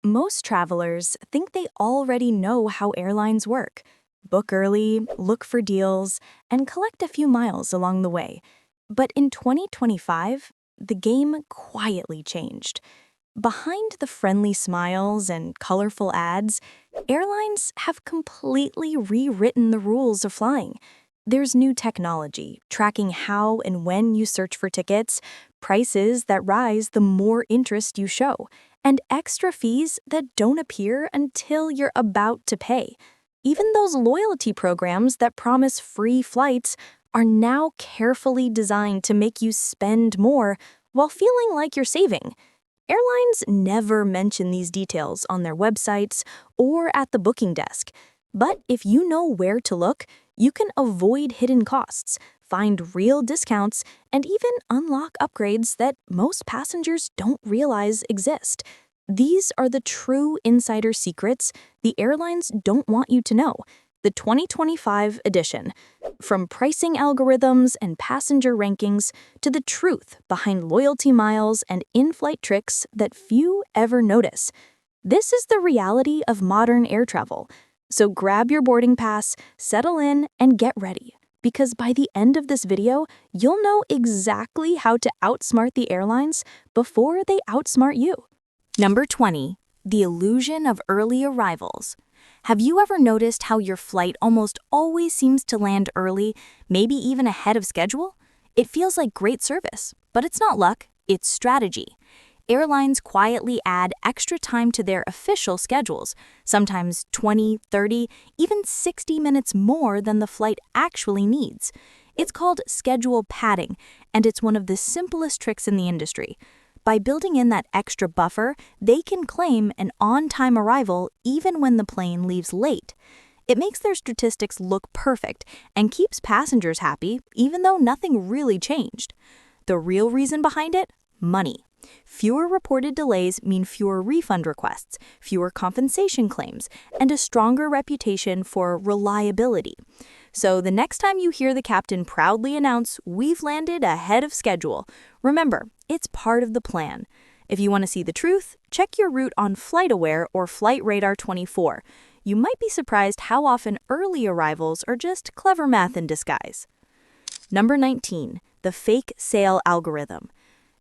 Most travelers think they already know how airlines work. Book early, look for deals, and collect a few miles along the way. But in 2025, the game quietly changed. Behind the friendly smiles and colorful ads, airlines have completely rewritten the rules of flying. There's new technology tracking how and when you search for tickets, prices that rise the more interest you show, and extra fees that don't appear until you're about to pay. Even those loyalty programs that promise free flights are now carefully designed to make you spend more while feeling like you're saving. Airlines never mention these details on their websites or at the booking desk. But if you know where to look, you can avoid hidden costs, find real discounts, and even unlock upgrades that most passengers don't realize exist. These are the true insider secrets the airlines don't want you to know. The 2025 edition. From pricing algorithms and passenger rankings to the truth behind loyalty miles and in-flight tricks that few ever notice. This is the reality of modern air travel. So grab your boarding pass, settle in, and get ready. Because by the end of this video, you'll know exactly how to outsmart the airlines before they outsmart you. Number 20. The illusion of early arrivals. Have you ever noticed how your flight almost always seems to land early, maybe even ahead of schedule? It feels like great service, but it's not luck, it's strategy. Airlines quietly add extra time to their official schedules, sometimes 20, 30, even 60 minutes more than the flight actually needs. It's called schedule padding, and it's one of the simplest tricks in the industry. By building in that extra buffer, they can claim an on-time arrival even when the plane leaves late. It makes their statistics look perfect and keeps passengers happy even though nothing really changed. The real reason behind it? Money. Fewer reported delays mean fewer refund requests, fewer compensation claims, and a stronger reputation for reliability. So the next time you hear the captain proudly announce, "We've landed ahead of schedule," remember, it's part of the plan. If you want to see the truth, check your route on FlightAware or Flight Radar 24. You might be surprised how often early arrivals are just clever math in disguise. Number 19. The fake sale algorithm.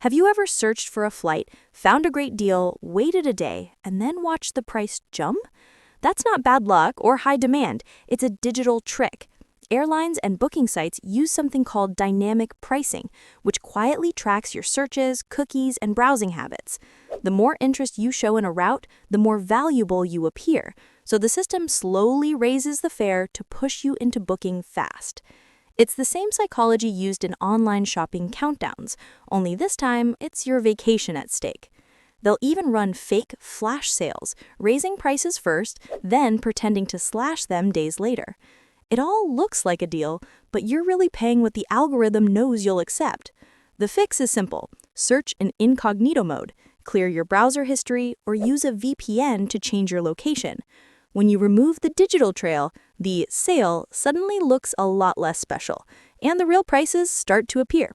Have you ever searched for a flight, found a great deal, waited a day, and then watched the price jump? That's not bad luck or high demand, it's a digital trick. Airlines and booking sites use something called dynamic pricing, which quietly tracks your searches, cookies, and browsing habits. The more interest you show in a route, the more valuable you appear, so the system slowly raises the fare to push you into booking fast. It's the same psychology used in online shopping countdowns, only this time it's your vacation at stake. They'll even run fake flash sales, raising prices first, then pretending to slash them days later. It all looks like a deal, but you're really paying what the algorithm knows you'll accept. The fix is simple. Search in incognito mode, clear your browser history, or use a VPN to change your location. When you remove the digital trail, the sale suddenly looks a lot less special, and the real prices start to appear.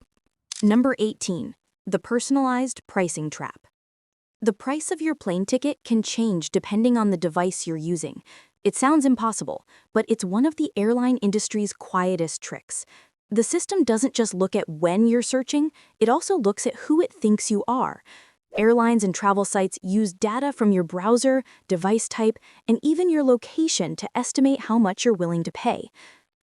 Number 18. The personalized pricing trap. The price of your plane ticket can change depending on the device you're using. It sounds impossible, but it's one of the airline industry's quietest tricks. The system doesn't just look at when you're searching, it also looks at who it thinks you are. Airlines and travel sites use data from your browser, device type, and even your location to estimate how much you're willing to pay.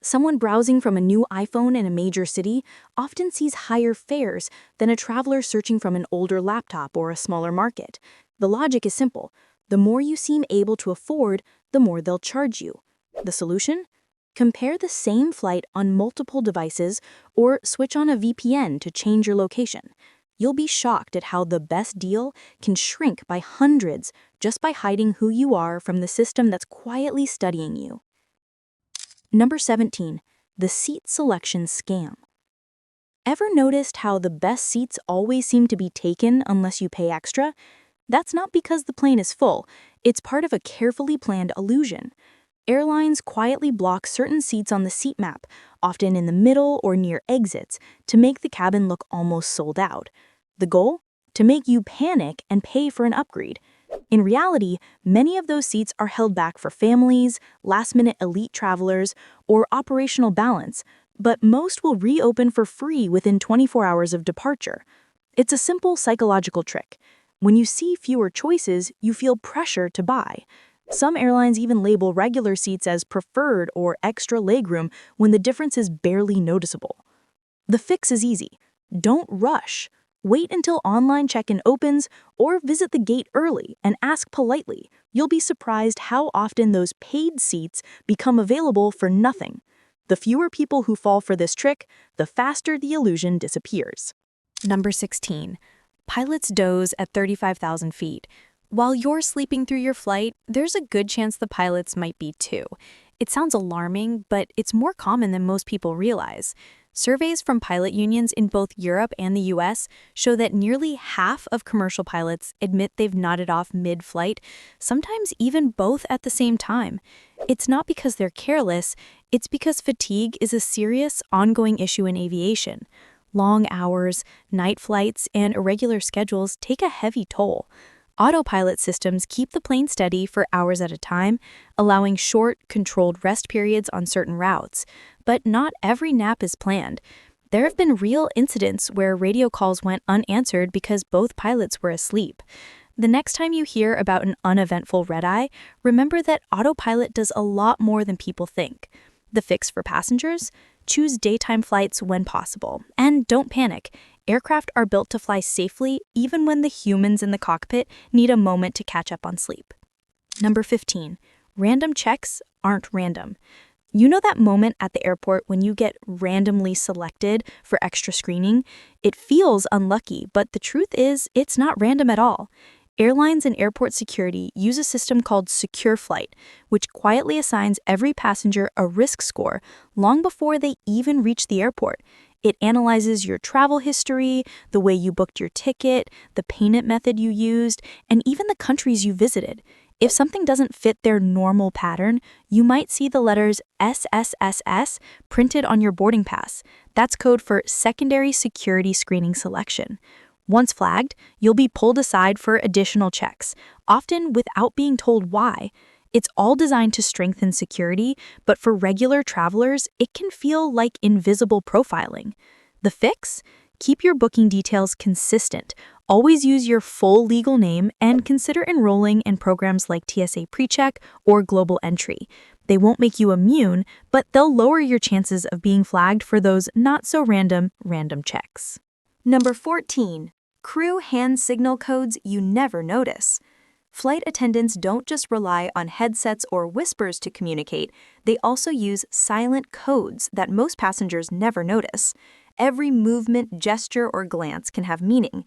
Someone browsing from a new iPhone in a major city often sees higher fares than a traveler searching from an older laptop or a smaller market. The logic is simple. The more you seem able to afford, the more they'll charge you. The solution? Compare the same flight on multiple devices or switch on a VPN to change your location. You'll be shocked at how the best deal can shrink by hundreds just by hiding who you are from the system that's quietly studying you. Number 17. The seat selection scam. Ever noticed how the best seats always seem to be taken unless you pay extra? That's not because the plane is full, it's part of a carefully planned illusion. Airlines quietly block certain seats on the seat map, often in the middle or near exits, to make the cabin look almost sold out. The goal? To make you panic and pay for an upgrade. In reality, many of those seats are held back for families, last-minute elite travelers, or operational balance, but most will reopen for free within 24 hours of departure. It's a simple psychological trick. When you see fewer choices, you feel pressure to buy. Some airlines even label regular seats as preferred or extra legroom when the difference is barely noticeable. The fix is easy. Don't rush. Wait until online check-in opens or visit the gate early and ask politely. You'll be surprised how often those paid seats become available for nothing. The fewer people who fall for this trick, the faster the illusion disappears. Number 16. Pilots doze at 35,000 feet. While you're sleeping through your flight, there's a good chance the pilots might be too. It sounds alarming, but it's more common than most people realize. Surveys from pilot unions in both Europe and the US show that nearly half of commercial pilots admit they've nodded off mid-flight, sometimes even both at the same time. It's not because they're careless, it's because fatigue is a serious, ongoing issue in aviation. Long hours, night flights, and irregular schedules take a heavy toll. Autopilot systems keep the plane steady for hours at a time, allowing short, controlled rest periods on certain routes. But not every nap is planned. There have been real incidents where radio calls went unanswered because both pilots were asleep. The next time you hear about an uneventful red-eye, remember that autopilot does a lot more than people think. The fix for passengers? Choose daytime flights when possible. And don't panic. Aircraft are built to fly safely even when the humans in the cockpit need a moment to catch up on sleep. Number 15. Random checks aren't random. You know that moment at the airport when you get randomly selected for extra screening? It feels unlucky, but the truth is, it's not random at all. Airlines and airport security use a system called Secure Flight, which quietly assigns every passenger a risk score long before they even reach the airport. It analyzes your travel history, the way you booked your ticket, the payment method you used, and even the countries you visited. If something doesn't fit their normal pattern, you might see the letters SSSS printed on your boarding pass. That's code for Secondary Security Screening Selection. Once flagged, you'll be pulled aside for additional checks, often without being told why. It's all designed to strengthen security, but for regular travelers, it can feel like invisible profiling. The fix? Keep your booking details consistent. Always use your full legal name and consider enrolling in programs like TSA PreCheck or Global Entry. They won't make you immune, but they'll lower your chances of being flagged for those not-so-random checks. Number 14. Crew hand signal codes you never notice. Flight attendants don't just rely on headsets or whispers to communicate, they also use silent codes that most passengers never notice. Every movement, gesture, or glance can have meaning.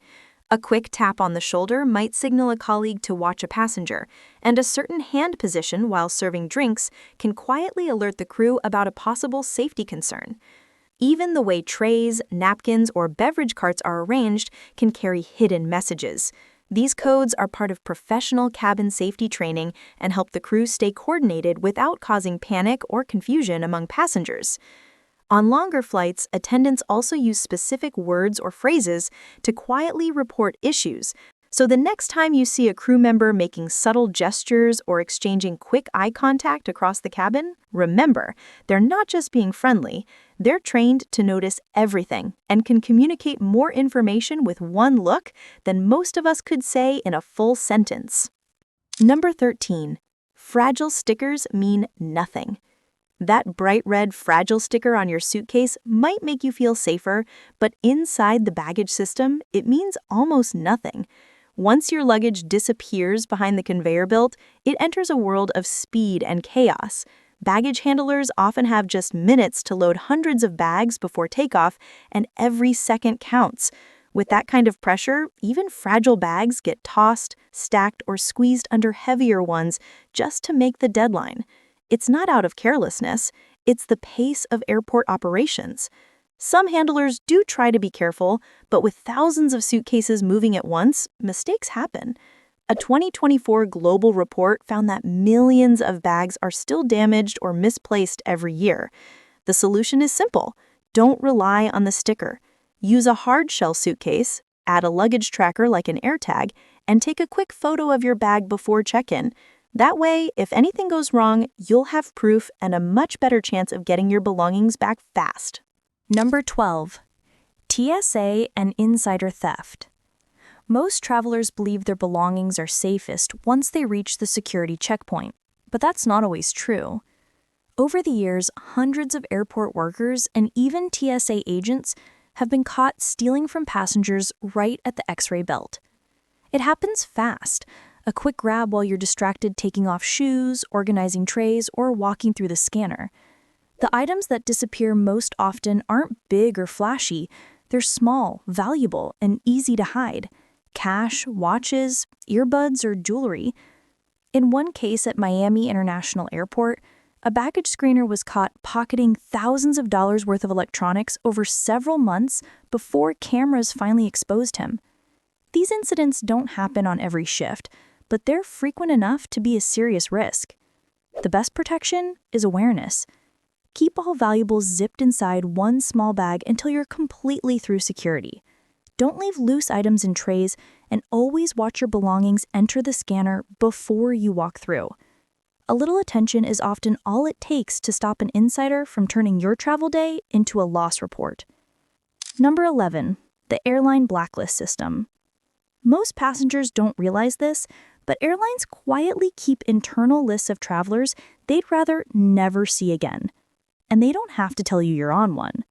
A quick tap on the shoulder might signal a colleague to watch a passenger, and a certain hand position while serving drinks can quietly alert the crew about a possible safety concern. Even the way trays, napkins, or beverage carts are arranged can carry hidden messages. These codes are part of professional cabin safety training and help the crew stay coordinated without causing panic or confusion among passengers. On longer flights, attendants also use specific words or phrases to quietly report issues. So the next time you see a crew member making subtle gestures or exchanging quick eye contact across the cabin, remember, they're not just being friendly, they're trained to notice everything and can communicate more information with one look than most of us could say in a full sentence. Number 13. Fragile stickers mean nothing. That bright red fragile sticker on your suitcase might make you feel safer, but inside the baggage system, it means almost nothing. Once your luggage disappears behind the conveyor belt, it enters a world of speed and chaos. Baggage handlers often have just minutes to load hundreds of bags before takeoff, and every second counts. With that kind of pressure, even fragile bags get tossed, stacked, or squeezed under heavier ones just to make the deadline. It's not out of carelessness, it's the pace of airport operations. Some handlers do try to be careful, but with thousands of suitcases moving at once, mistakes happen. A 2024 global report found that millions of bags are still damaged or misplaced every year. The solution is simple. Don't rely on the sticker. Use a hard shell suitcase, add a luggage tracker like an AirTag, and take a quick photo of your bag before check-in. That way, if anything goes wrong, you'll have proof and a much better chance of getting your belongings back fast. Number 12. TSA and insider theft. Most travelers believe their belongings are safest once they reach the security checkpoint, but that's not always true. Over the years, hundreds of airport workers and even TSA agents have been caught stealing from passengers right at the X-ray belt. It happens fast. A quick grab while you're distracted taking off shoes, organizing trays, or walking through the scanner. The items that disappear most often aren't big or flashy. They're small, valuable, and easy to hide. Cash, watches, earbuds, or jewelry. In one case at Miami International Airport, a baggage screener was caught pocketing thousands of dollars worth of electronics over several months before cameras finally exposed him. These incidents don't happen on every shift, but they're frequent enough to be a serious risk. The best protection is awareness. Keep all valuables zipped inside one small bag until you're completely through security. Don't leave loose items in trays, and always watch your belongings enter the scanner before you walk through. A little attention is often all it takes to stop an insider from turning your travel day into a loss report. Number 11. The airline blacklist system. Most passengers don't realize this, but airlines quietly keep internal lists of travelers they'd rather never see again. And they don't have to tell you you're on one.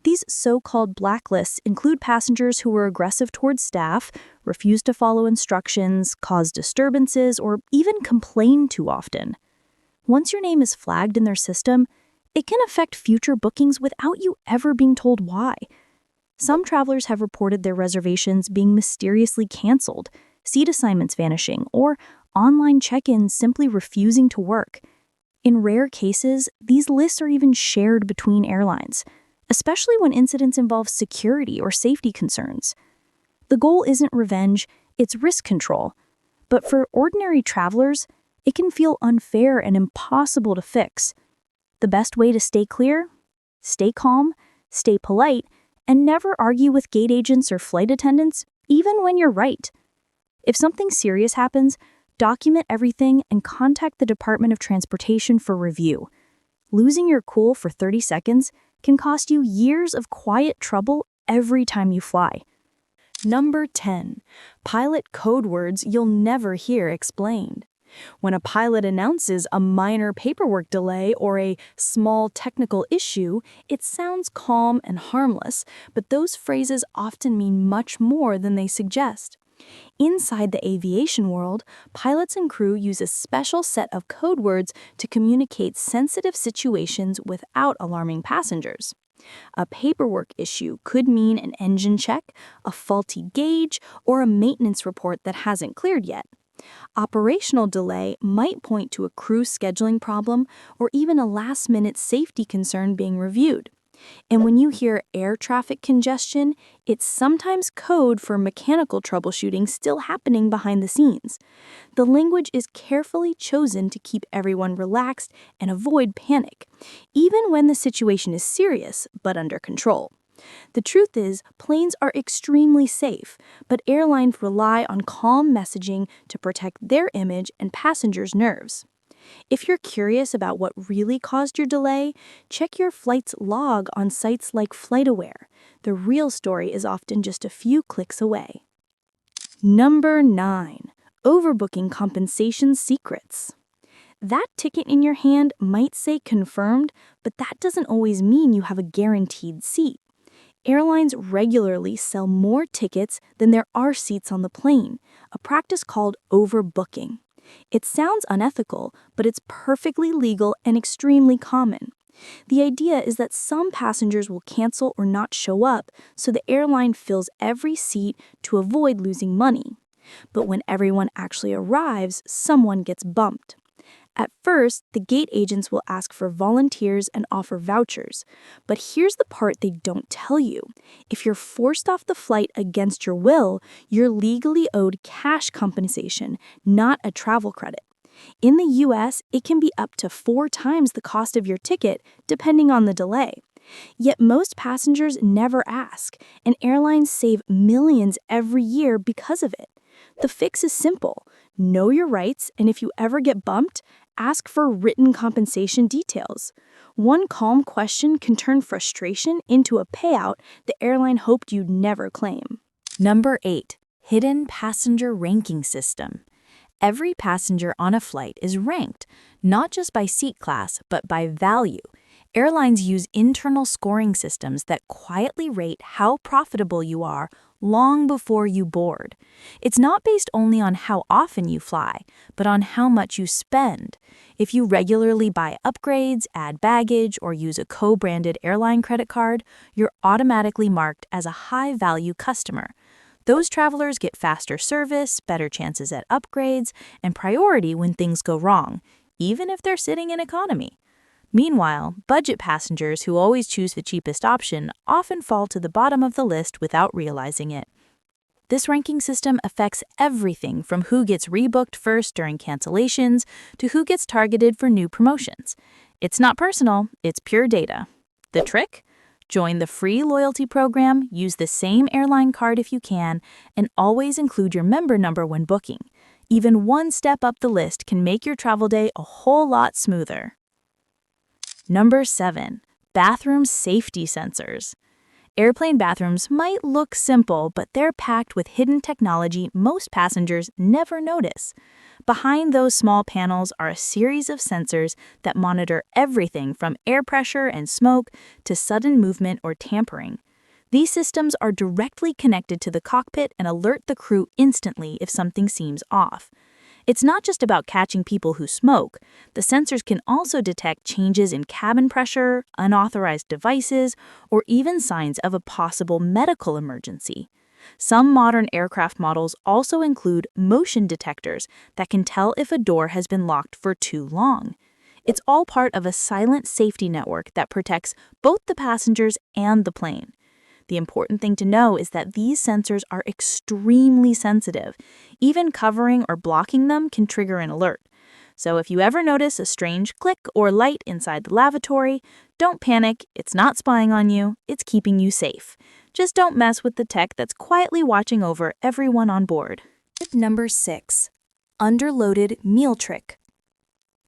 These so-called blacklists include passengers who were aggressive towards staff, refused to follow instructions, caused disturbances, or even complained too often. Once your name is flagged in their system, it can affect future bookings without you ever being told why. Some travelers have reported their reservations being mysteriously canceled, seat assignments vanishing, or online check-ins simply refusing to work. In rare cases, these lists are even shared between airlines, especially when incidents involve security or safety concerns. The goal isn't revenge, it's risk control. But for ordinary travelers, it can feel unfair and impossible to fix. The best way to stay clear? Stay calm, stay polite, and never argue with gate agents or flight attendants, even when you're right. If something serious happens, document everything and contact the Department of Transportation for review. Losing your cool for 30 seconds can cost you years of quiet trouble every time you fly. Number 10. Pilot code words you'll never hear explained. When a pilot announces a minor paperwork delay or a small technical issue, it sounds calm and harmless, but those phrases often mean much more than they suggest. Inside the aviation world, pilots and crew use a special set of code words to communicate sensitive situations without alarming passengers. A paperwork issue could mean an engine check, a faulty gauge, or a maintenance report that hasn't cleared yet. Operational delay might point to a crew scheduling problem or even a last-minute safety concern being reviewed. And when you hear air traffic congestion, it's sometimes code for mechanical troubleshooting still happening behind the scenes. The language is carefully chosen to keep everyone relaxed and avoid panic, even when the situation is serious but under control. The truth is, planes are extremely safe, but airlines rely on calm messaging to protect their image and passengers' nerves. If you're curious about what really caused your delay, check your flight's log on sites like FlightAware. The real story is often just a few clicks away. Number 9. Overbooking compensation secrets. That ticket in your hand might say confirmed, but that doesn't always mean you have a guaranteed seat. Airlines regularly sell more tickets than there are seats on the plane, a practice called overbooking. It sounds unethical, but it's perfectly legal and extremely common. The idea is that some passengers will cancel or not show up, so the airline fills every seat to avoid losing money. But when everyone actually arrives, someone gets bumped. At first, the gate agents will ask for volunteers and offer vouchers. But here's the part they don't tell you. If you're forced off the flight against your will, you're legally owed cash compensation, not a travel credit. In the US, it can be up to 4 times the cost of your ticket, depending on the delay. Yet most passengers never ask, and airlines save millions every year because of it. The fix is simple. Know your rights, and if you ever get bumped, ask for written compensation details. One calm question can turn frustration into a payout the airline hoped you'd never claim. Number 8. Hidden passenger ranking system. Every passenger on a flight is ranked, not just by seat class, but by value. Airlines use internal scoring systems that quietly rate how profitable you are long before you board. It's not based only on how often you fly, but on how much you spend. If you regularly buy upgrades, add baggage, or use a co-branded airline credit card, you're automatically marked as a high-value customer. Those travelers get faster service, better chances at upgrades, and priority when things go wrong, even if they're sitting in economy. Meanwhile, budget passengers who always choose the cheapest option often fall to the bottom of the list without realizing it. This ranking system affects everything from who gets rebooked first during cancellations to who gets targeted for new promotions. It's not personal, it's pure data. The trick? Join the free loyalty program, use the same airline card if you can, and always include your member number when booking. Even one step up the list can make your travel day a whole lot smoother. Number 7. Bathroom safety sensors. Airplane bathrooms might look simple, but they're packed with hidden technology most passengers never notice. Behind those small panels are a series of sensors that monitor everything from air pressure and smoke to sudden movement or tampering. These systems are directly connected to the cockpit and alert the crew instantly if something seems off. It's not just about catching people who smoke. The sensors can also detect changes in cabin pressure, unauthorized devices, or even signs of a possible medical emergency. Some modern aircraft models also include motion detectors that can tell if a door has been locked for too long. It's all part of a silent safety network that protects both the passengers and the plane. The important thing to know is that these sensors are extremely sensitive. Even covering or blocking them can trigger an alert. So if you ever notice a strange click or light inside the lavatory, don't panic, it's not spying on you, it's keeping you safe. Just don't mess with the tech that's quietly watching over everyone on board. Number 6. Underloaded meal trick.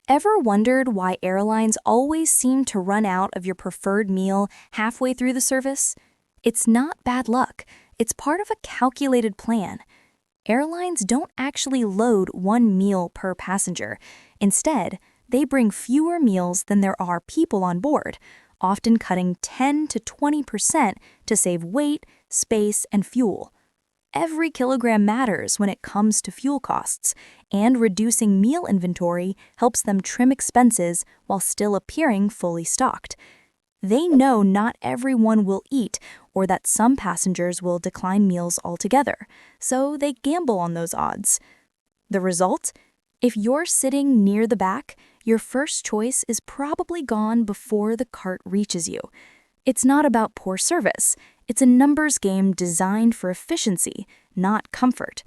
Ever wondered why airlines always seem to run out of your preferred meal halfway through the service? It's not bad luck. It's part of a calculated plan. Airlines don't actually load one meal per passenger. Instead, they bring fewer meals than there are people on board, often cutting 10 to 20% to save weight, space, and fuel. Every kilogram matters when it comes to fuel costs, and reducing meal inventory helps them trim expenses while still appearing fully stocked. They know not everyone will eat or that some passengers will decline meals altogether, so they gamble on those odds. The result? If you're sitting near the back, your first choice is probably gone before the cart reaches you. It's not about poor service. It's a numbers game designed for efficiency, not comfort.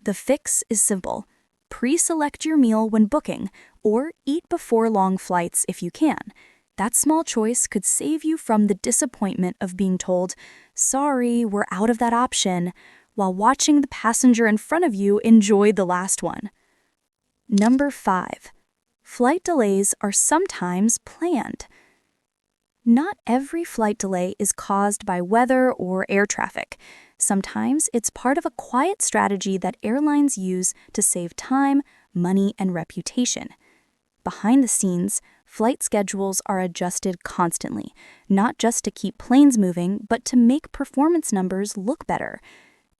The fix is simple. Pre-select your meal when booking, or eat before long flights if you can. That small choice could save you from the disappointment of being told, "Sorry, we're out of that option," while watching the passenger in front of you enjoy the last one. Number 5. Flight delays are sometimes planned. Not every flight delay is caused by weather or air traffic. Sometimes it's part of a quiet strategy that airlines use to save time, money, and reputation. Behind the scenes, flight schedules are adjusted constantly, not just to keep planes moving, but to make performance numbers look better.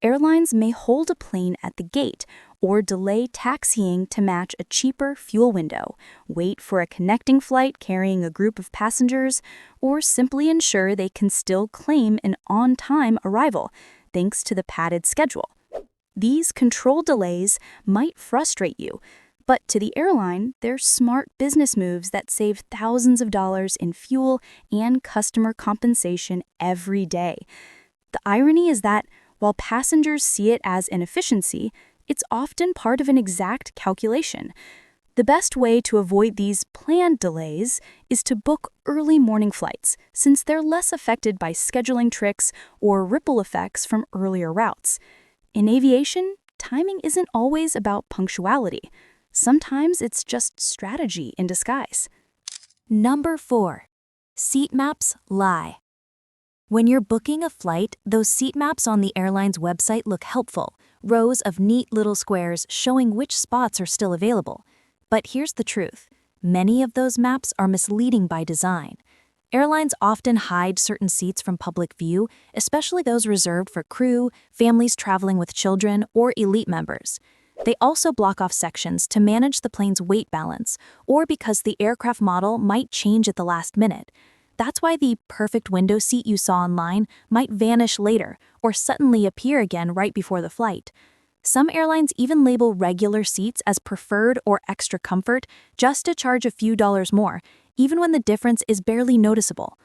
Airlines may hold a plane at the gate or delay taxiing to match a cheaper fuel window, wait for a connecting flight carrying a group of passengers, or simply ensure they can still claim an on-time arrival, thanks to the padded schedule. These controlled delays might frustrate you, but to the airline, they're smart business moves that save thousands of dollars in fuel and customer compensation every day. The irony is that while passengers see it as an efficiency, it's often part of an exact calculation. The best way to avoid these planned delays is to book early morning flights, since they're less affected by scheduling tricks or ripple effects from earlier routes. In aviation, timing isn't always about punctuality. Sometimes it's just strategy in disguise. Number 4. Seat maps lie. When you're booking a flight, those seat maps on the airline's website look helpful, rows of neat little squares showing which spots are still available. But here's the truth. Many of those maps are misleading by design. Airlines often hide certain seats from public view, especially those reserved for crew, families traveling with children, or elite members. They also block off sections to manage the plane's weight balance, or because the aircraft model might change at the last minute. That's why the perfect window seat you saw online might vanish later or suddenly appear again right before the flight. Some airlines even label regular seats as preferred or extra comfort just to charge a few dollars more, even when the difference is barely noticeable.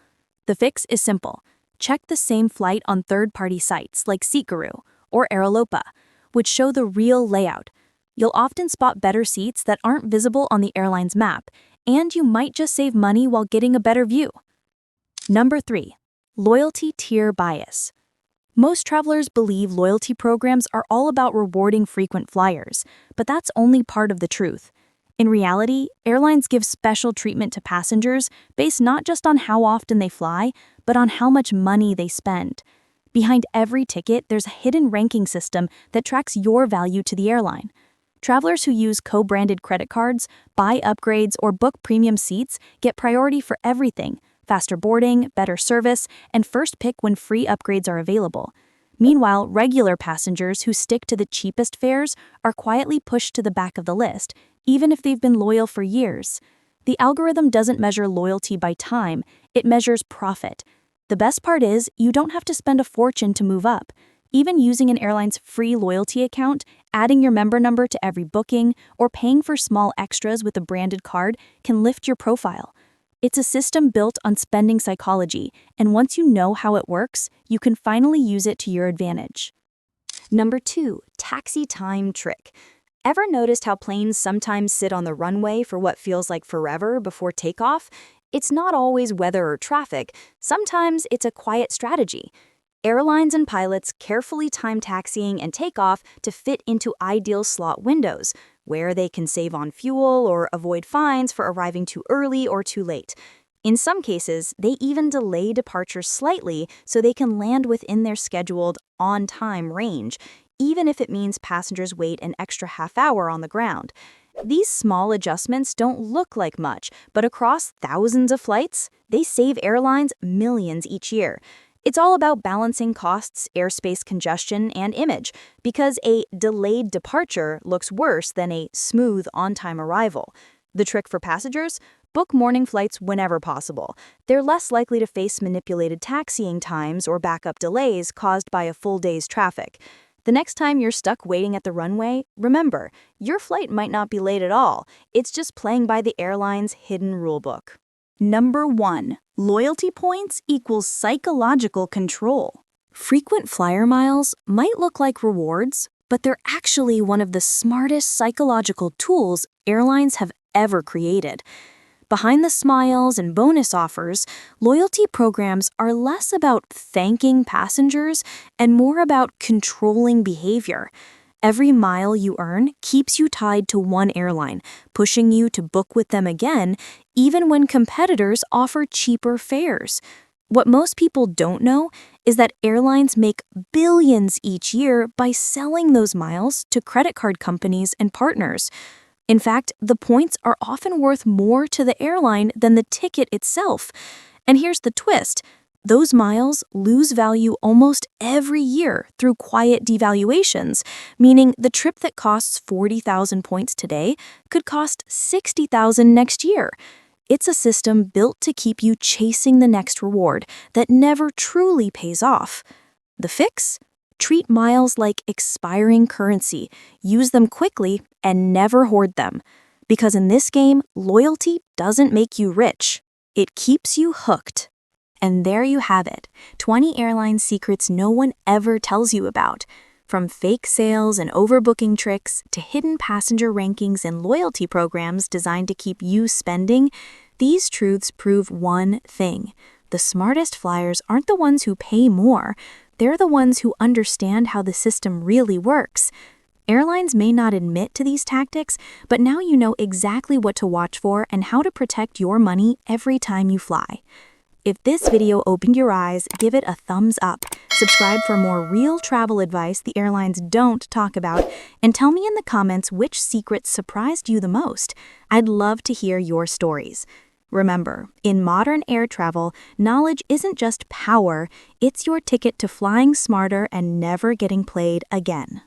The fix is simple. Check the same flight on third-party sites like SeatGuru or Aerolopa, which show the real layout. You'll often spot better seats that aren't visible on the airline's map, and you might just save money while getting a better view. Number 3. Loyalty tier bias. Most travelers believe loyalty programs are all about rewarding frequent flyers, but that's only part of the truth. In reality, airlines give special treatment to passengers based not just on how often they fly, but on how much money they spend. Behind every ticket, there's a hidden ranking system that tracks your value to the airline. Travelers who use co-branded credit cards, buy upgrades, or book premium seats get priority for everything: faster boarding, better service, and first pick when free upgrades are available. Meanwhile, regular passengers who stick to the cheapest fares are quietly pushed to the back of the list, even if they've been loyal for years. The algorithm doesn't measure loyalty by time, it measures profit. The best part is, you don't have to spend a fortune to move up. Even using an airline's free loyalty account, adding your member number to every booking, or paying for small extras with a branded card can lift your profile. It's a system built on spending psychology, and once you know how it works, you can finally use it to your advantage. Number 2, taxi time trick. Ever noticed how planes sometimes sit on the runway for what feels like forever before takeoff? It's not always weather or traffic. Sometimes it's a quiet strategy. Airlines and pilots carefully time taxiing and takeoff to fit into ideal slot windows, where they can save on fuel or avoid fines for arriving too early or too late. In some cases, they even delay departures slightly so they can land within their scheduled on-time range, even if it means passengers wait an extra half hour on the ground. These small adjustments don't look like much, but across thousands of flights, they save airlines millions each year. It's all about balancing costs, airspace congestion, and image, because a delayed departure looks worse than a smooth on-time arrival. The trick for passengers? Book morning flights whenever possible. They're less likely to face manipulated taxiing times or backup delays caused by a full day's traffic. The next time you're stuck waiting at the runway, remember, your flight might not be late at all. It's just playing by the airline's hidden rulebook. Number 1. Loyalty points equals psychological control. Frequent flyer miles might look like rewards, but they're actually one of the smartest psychological tools airlines have ever created. Behind the smiles and bonus offers, loyalty programs are less about thanking passengers and more about controlling behavior. Every mile you earn keeps you tied to one airline, pushing you to book with them again, even when competitors offer cheaper fares. What most people don't know is that airlines make billions each year by selling those miles to credit card companies and partners. In fact, the points are often worth more to the airline than the ticket itself. And here's the twist. Those miles lose value almost every year through quiet devaluations, meaning the trip that costs 40,000 points today could cost 60,000 next year. It's a system built to keep you chasing the next reward that never truly pays off. The fix? Treat miles like expiring currency, use them quickly, and never hoard them. Because in this game, loyalty doesn't make you rich. It keeps you hooked. And there you have it, 20 airline secrets no one ever tells you about. From fake sales and overbooking tricks to hidden passenger rankings and loyalty programs designed to keep you spending, these truths prove one thing. The smartest flyers aren't the ones who pay more. They're the ones who understand how the system really works. Airlines may not admit to these tactics, but now you know exactly what to watch for and how to protect your money every time you fly. If this video opened your eyes, give it a thumbs up, subscribe for more real travel advice the airlines don't talk about, and tell me in the comments which secrets surprised you the most. I'd love to hear your stories. Remember, in modern air travel, knowledge isn't just power, it's your ticket to flying smarter and never getting played again.